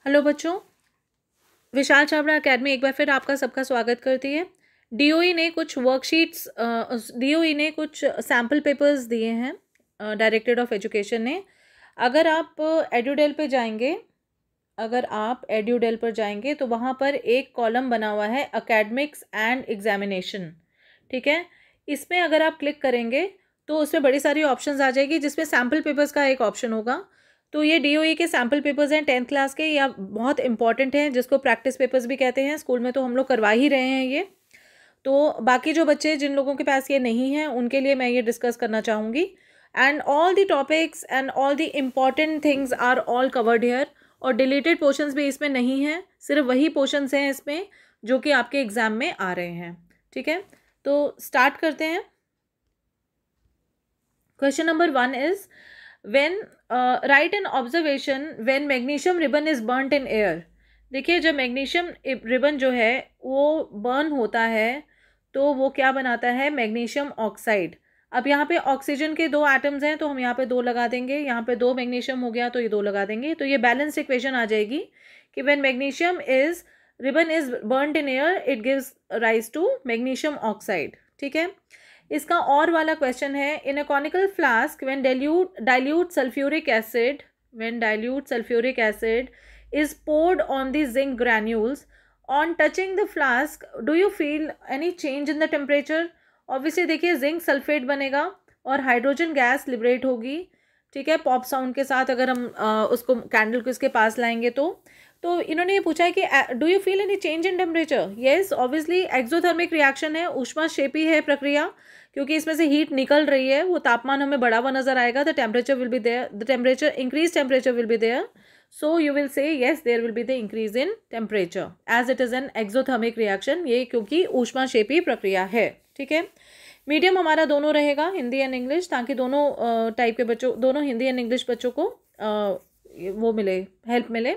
Hello बच्चों, विशाल Chhabra academy एक बार फिर आपका सबका स्वागत करती है। डीओई ने कुछ वर्कशीट्स डीओई ने कुछ सैम्पल पेपर्स दिए हैं डायरेक्टरेट ऑफ एजुकेशन ने। अगर आप एड्यूडेल पर जाएंगे तो वहाँ पर एक कॉलम बना हुआ है एकेडमिक्स एंड एग्जामिनेशन। ठीक है, इसमें अगर आप क्लिक करेंगे तो उसमें बड़ी सारी ऑप्शंस आ जाएगी, जिसमें सैम्पल पेपर्स का एक ऑप्शन होगा। तो ये डीओई के सैम्पल पेपर्स हैं 10th क्लास के, या बहुत इंपॉर्टेंट हैं, जिसको प्रैक्टिस पेपर्स भी कहते हैं। स्कूल में तो हम लोग करवा ही रहे हैं ये। तो बाकी जो बच्चे जिन लोगों के पास ये नहीं है उनके लिए मैं ये डिस्कस करना चाहूँगी। And all the topics and all the important things are all covered here. और डिलीटेड पोर्शंस भी इसमें नहीं हैं, सिर्फ वही पोर्शंस हैं इसमें जो कि आपके एग्जाम में आ रहे हैं। ठीक है, तो स्टार्ट करते हैं। Question number 1 is right an observation when magnesium ribbon is burned in air. देखिए, जब मैग्नीशियम रिबन जो है वो बर्न होता है तो वो क्या बनाता है, मैग्नीशियम ऑक्साइड। अब यहाँ पे ऑक्सीजन के 2 एटम्स हैं तो हम यहाँ पे 2 लगा देंगे, यहाँ पे 2 मैग्नीशियम हो गया तो ये 2 लगा देंगे। तो ये बैलेंस इक्वेशन आ जाएगी कि when magnesium ribbon is burned in air it gives rise to magnesium oxide. ठीक है, इसका और वाला क्वेश्चन है, in a conical flask when dilute sulfuric acid is poured on the zinc granules, on touching the flask do you feel any change in the temperature? Obviously देखिए, zinc sulphate बनेगा और hydrogen gas liberate होगी। ठीक है, pop sound के साथ अगर हम उसको कैंडल को इसके पास लाएंगे तो इन्होंने ये पूछा है कि do you feel any change in temperature? Yes, obviously exothermic reaction है, ऊष्माक्षेपी है प्रक्रिया, क्योंकि इसमें से हीट निकल रही है, वो तापमान हमें बढ़ा हुआ नजर आएगा। The temperature will be there, increase temperature will be there, so you will say yes there will be the increase in temperature as it is an exothermic reaction, ये क्योंकि ऊष्माक्षेपी प्रक्रिया है। ठीक है, मीडियम हमारा दोनों रहेगा, हिंदी एंड इंग्लिश, ताकि दोनों टाइप के बच्चों, दोनों हिंदी एंड इंग्लिश बच्चों को वो मिले, हेल्प मिले।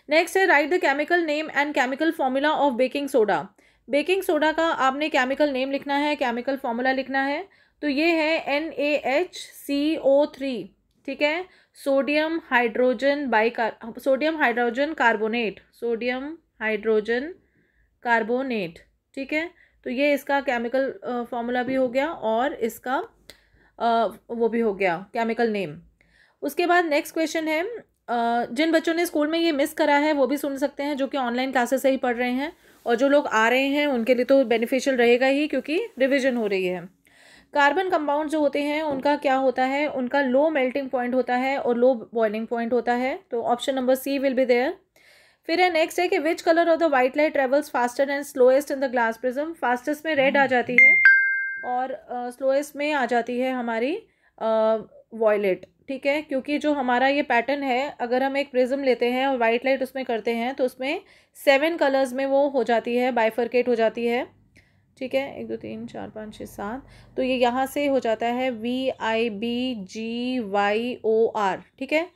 नेक्स्ट है, right the chemical name and chemical formula of baking soda. Baking soda का आपने केमिकल नेम लिखना है, केमिकल फॉर्मूला लिखना है। तो ये है NaHCO3। ठीक है, सोडियम हाइड्रोजन कार्बोनेट। ठीक है, तो ये इसका केमिकल फॉर्मूला भी हो गया और इसका वो भी हो गया केमिकल नेम। उसके बाद नेक्स्ट क्वेश्चन है, जिन बच्चों ने स्कूल में ये मिस करा है वो भी सुन सकते हैं, जो कि ऑनलाइन क्लासेस से ही पढ़ रहे हैं, और जो लोग आ रहे हैं उनके लिए तो बेनिफिशियल रहेगा ही, क्योंकि रिवीजन हो रही है। कार्बन कंपाउंड जो होते हैं उनका क्या होता है, उनका लो मेल्टिंग पॉइंट होता है और लो बॉइलिंग पॉइंट होता है। तो option number C will be there. फिर है नेक्स्ट है कि which colour of the white light travels faster and slowest in the glass prism. Fastest में रेड आ जाती है और स्लोएस्ट में आ जाती है हमारी वॉयलेट। ठीक है, क्योंकि जो हमारा ये पैटर्न है, अगर हम एक प्रिज्म लेते हैं और वाइट लाइट उसमें करते हैं तो उसमें 7 कलर्स में वो हो जाती है, बाइफरकेट हो जाती है। ठीक है, 1 2 3 4 5 6 7, तो ये यहाँ से हो जाता है VIBGYOR। ठीक है,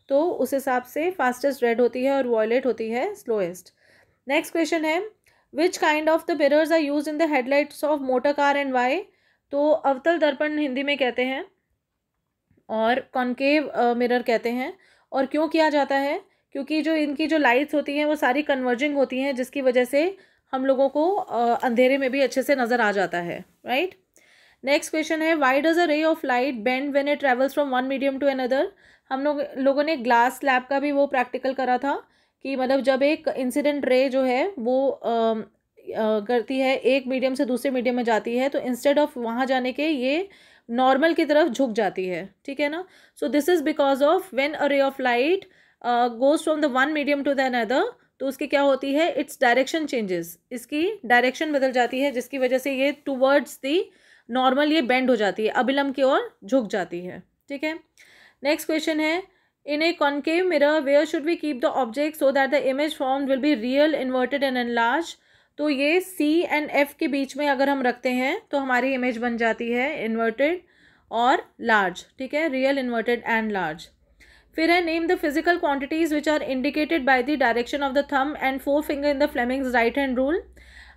तो उस हिसाब से फास्टेस्ट रेड होती है और वॉयलेट होती है स्लोएस्ट। नेक्स्ट क्वेश्चन है, which kind of the mirrors are use in the headlights of motor car and why. तो अवतल दर्पण हिंदी में कहते हैं और कॉन्केव मिरर कहते हैं। और क्यों किया जाता है, क्योंकि जो इनकी जो लाइट्स होती हैं वो सारी कन्वर्जिंग होती हैं, जिसकी वजह से हम लोगों को अंधेरे में भी अच्छे से नज़र आ जाता है। राइट, नेक्स्ट क्वेश्चन है, why does a ray of light bend when it travels from one medium to another. हम लोगों ने ग्लास स्लैब का भी वो प्रैक्टिकल करा था कि मतलब जब एक इंसिडेंट रे जो है वो करती है, एक मीडियम से दूसरे मीडियम में जाती है, तो इंस्टेड ऑफ वहाँ जाने के ये नॉर्मल की तरफ झुक जाती है। ठीक है ना, so this is because of when a ray of light goes from the one medium to the another, तो उसकी क्या होती है, इट्स डायरेक्शन चेंजेस, इसकी डायरेक्शन बदल जाती है, जिसकी वजह से ये टूवर्ड्स दी नॉर्मल ये बेंड हो जाती है, अभिलंब की ओर झुक जाती है। ठीक है, नेक्स्ट क्वेश्चन है, in a concave mirror where should we keep the object so that the image form will be real, inverted and enlarge. तो ये C एंड F के बीच में अगर हम रखते हैं तो हमारी इमेज बन जाती है इन्वर्टेड और लार्ज। ठीक है, रियल, इन्वर्टेड एंड लार्ज। फिर है, name the physical quantities which are indicated by the direction of the thumb and 4 finger in the Fleming's right hand rule.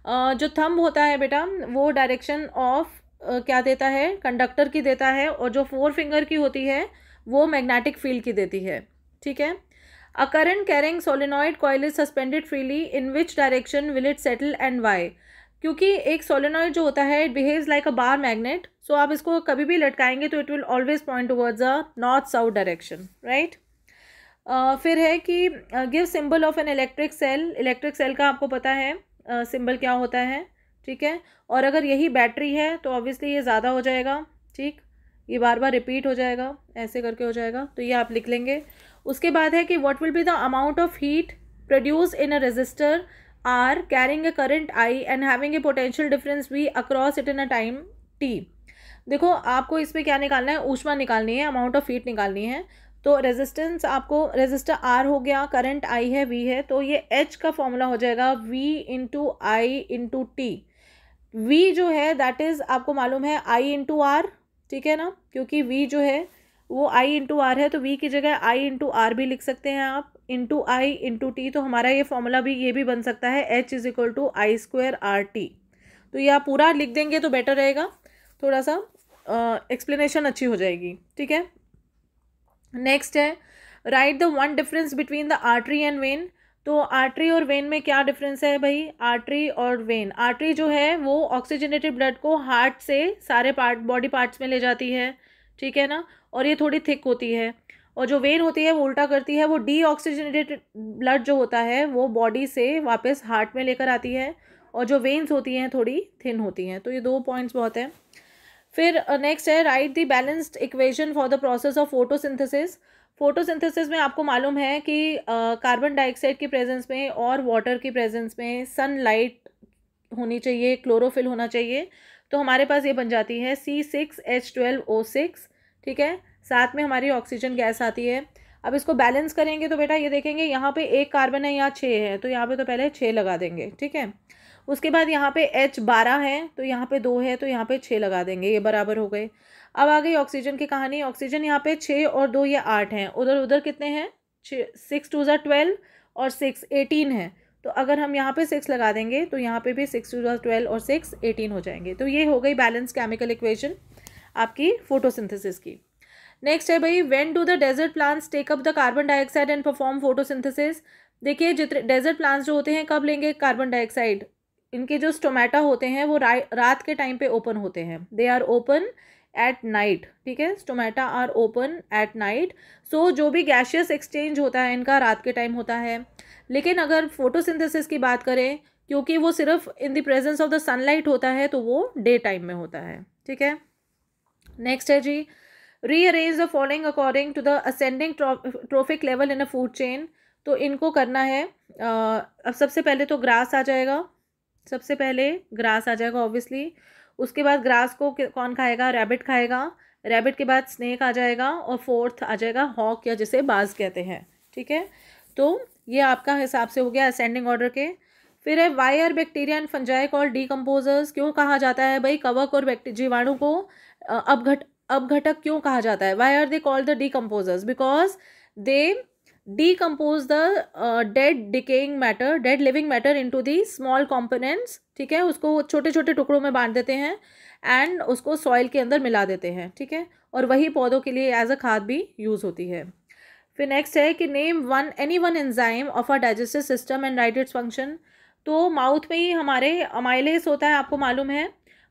जो थंब होता है बेटा वो डायरेक्शन ऑफ क्या देता है, कंडक्टर की देता है, और जो 4 फिंगर की होती है वो मैग्नेटिक फील्ड की देती है। ठीक है, a current carrying solenoid coil is suspended freely, in which direction will it settle and why? क्योंकि एक सोलेनॉइड जो होता है it behaves like a bar magnet, so आप इसको कभी भी लटकाएंगे तो it will always point towards a north south direction, right. फिर है कि give symbol of an electric cell. Electric cell का आपको पता है सिंबल क्या होता है, ठीक है। और अगर यही बैटरी है तो ऑब्वियसली ये ज़्यादा हो जाएगा, ठीक, ये बार बार रिपीट हो जाएगा, ऐसे करके हो जाएगा, तो ये आप लिख लेंगे। उसके बाद है कि what will be the amount of heat produce in a resistor R carrying a current I and having a potential difference V across it in a time T. देखो आपको इसमें क्या निकालना है, ऊष्मा निकालनी है, अमाउंट ऑफ हीट निकालनी है। तो रेजिस्टेंस आपको, रेजिस्टर आर हो गया, करंट आई है वी है, तो ये एच का फॉर्मूला हो जाएगा V into I into T. V जो है दैट इज़ आपको मालूम है आई इंटू आर, ठीक है ना, क्योंकि वी जो है वो आई इंटू आर है, तो वी की जगह आई इंटू आर भी लिख सकते हैं आप, इंटू आई इंटू टी। तो हमारा ये फॉर्मूला भी ये भी बन सकता है H is equal to I square R T. तो ये आप पूरा लिख देंगे तो बेटर रहेगा, थोड़ा सा एक्सप्लेनेशन अच्छी हो जाएगी, ठीक है। नेक्स्ट है right the one difference between the artery and when. तो आर्टरी और वेन में क्या डिफरेंस है भाई, आर्टरी और वेन। आर्टरी जो है वो ऑक्सीजनेटेड ब्लड को हार्ट से सारे पार्ट, बॉडी पार्ट्स में ले जाती है, ठीक है ना, और ये थोड़ी थिक होती है। और जो वेन होती है वो उल्टा करती है, वो डी ऑक्सीजनेटेड ब्लड जो होता है वो बॉडी से वापस हार्ट में लेकर आती है, और जो वेन्स होती हैं थोड़ी थिन होती हैं। तो ये 2 पॉइंट्स बहुत हैं। फिर नेक्स्ट है right the balanced equation for the process of photosynthesis. Photosynthesis में आपको मालूम है कि कार्बन डाइऑक्साइड की प्रेजेंस में और वाटर की प्रेजेंस में सनलाइट होनी चाहिए, क्लोरोफिल होना चाहिए। तो हमारे पास ये बन जाती है C6H12O6, ठीक है, साथ में हमारी ऑक्सीजन गैस आती है। अब इसको बैलेंस करेंगे तो बेटा ये देखेंगे यहाँ पे 1 कार्बन है, यहाँ 6 है, तो यहाँ पे तो पहले 6 लगा देंगे, ठीक है। उसके बाद यहाँ पे H12 है, तो यहाँ पे 2 है, तो यहाँ पे 6 लगा देंगे, ये बराबर हो गए। अब आ गई ऑक्सीजन की कहानी। ऑक्सीजन यहाँ पे 6 और 2 ये 8 हैं, उधर उधर कितने हैं, 6 2 12 और 6 18 है। तो अगर हम यहाँ पे 6 लगा देंगे तो यहाँ पे भी 6 2 12 और 6 18 हो जाएंगे। तो ये हो गई बैलेंस केमिकल इक्वेशन आपकी फोटोसिंथेसिस की। नेक्स्ट है भाई when do the desert plants take up the carbon dioxide and perform photosynthesis. देखिए जितने डेजर्ट प्लांट्स जो होते हैं कब लेंगे कार्बन डाइऑक्साइड, इनके जो स्टोमेटा होते हैं वो रात के टाइम पे ओपन होते हैं, they are open at night, ठीक है, stomata are open at night. So जो भी गैशियस एक्सचेंज होता है इनका रात के टाइम होता है। लेकिन अगर फोटोसिंथेसिस की बात करें, क्योंकि वो सिर्फ in the presence of the sunlight होता है, तो वो डे टाइम में होता है, ठीक है। नेक्स्ट है जी rearrange the following according to the ascending trophic level in a food chain. तो इनको करना है, अब सबसे पहले तो ग्रास आ जाएगा, सबसे पहले ग्रास आ जाएगा ऑब्वियसली। उसके बाद ग्रास को कौन खाएगा, रैबिट खाएगा। रैबिट के बाद स्नेक आ जाएगा, और फोर्थ आ जाएगा हॉक, या जिसे बाज कहते हैं, ठीक है। तो ये आपका हिसाब से हो गया असेंडिंग ऑर्डर के। फिर है why are bacteria and fungi called decomposers. क्यों कहा जाता है भाई कवक और जीवाणु को अपघटक क्यों कहा जाता है, why are they called the decomposers, because they decompose the dead decaying matter, dead living matter into the small components, ठीक है, उसको छोटे छोटे टुकड़ों में बांट देते हैं एंड उसको सॉइल के अंदर मिला देते हैं, ठीक है, और वही पौधों के लिए एज अ खाद भी यूज़ होती है। फिर नेक्स्ट है कि name any one enzyme of a digestive system and right its function. तो माउथ में ही हमारे अमाइलेस होता है, आपको मालूम है,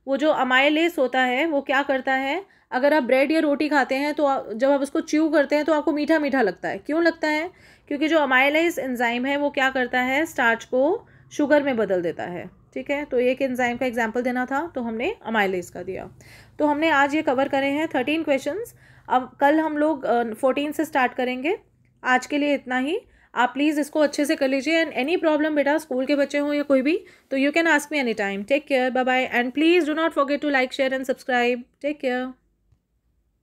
वो जो अमाइलेस होता है वो क्या करता है, अगर आप ब्रेड या रोटी खाते हैं तो जब आप उसको च्यू करते हैं तो आपको मीठा मीठा लगता है। क्यों लगता है, क्योंकि जो अमाइलेस एंजाइम है वो क्या करता है, स्टार्च को शुगर में बदल देता है, ठीक है। तो एक एंजाइम का एग्जांपल देना था तो हमने अमाइलेस का दिया। तो हमने आज ये कवर करे हैं 13 क्वेश्चंस। अब कल हम लोग 14 से स्टार्ट करेंगे। आज के लिए इतना ही। आप प्लीज़ इसको अच्छे से कर लीजिए, एंड एनी प्रॉब्लम बेटा, स्कूल के बच्चे हों या कोई भी, तो you can ask me any time. Take care, bye bye, and please do not forget to like share and subscribe. Take care.